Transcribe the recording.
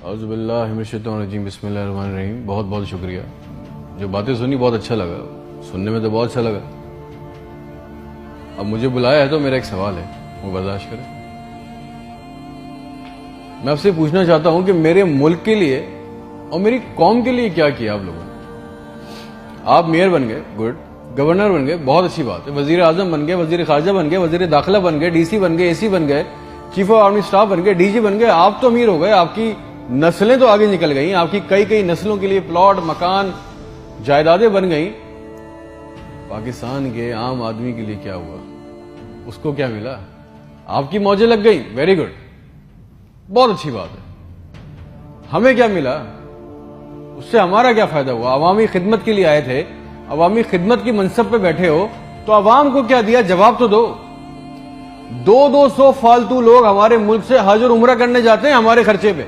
اعوذ باللہ من الشیطان الرجیم، بسم اللہ الرحمن الرحیم۔ بہت بہت شکریہ، جو باتیں سنی بہت اچھا لگا، سننے میں تو بہت اچھا لگا۔ اب مجھے بلایا ہے تو میرا ایک سوال ہے، وہ برداشت کریں۔ میں آپ سے پوچھنا چاہتا ہوں کہ میرے ملک کے لیے اور میری قوم کے لیے کیا کیا آپ لوگوں نے؟ آپ میئر بن گئے، گڈ، گورنر بن گئے، بہت اچھی بات ہے، وزیر اعظم بن گئے، وزیر خارجہ بن گئے، وزیر داخلہ بن گئے، ڈی سی بن گئے، اے سی بن گئے، چیف آف آرمی اسٹاف بن گئے، ڈی جی بن گئے۔ آپ تو امیر ہو گئے، آپ کی نسلیں تو آگے نکل گئیں، آپ کی کئی نسلوں کے لیے پلاٹ، مکان، جائیدادیں بن گئیں۔ پاکستان کے عام آدمی کے لیے کیا ہوا؟ اس کو کیا ملا؟ آپ کی موجیں لگ گئیں، ویری گڈ، بہت اچھی بات ہے۔ ہمیں کیا ملا؟ اس سے ہمارا کیا فائدہ ہوا؟ عوامی خدمت کے لیے آئے تھے، عوامی خدمت کی منصب پہ بیٹھے ہو تو عوام کو کیا دیا؟ جواب تو دو۔ 200 فالتو لوگ ہمارے ملک سے حج اور عمرہ کرنے جاتے ہیں ہمارے خرچے پہ۔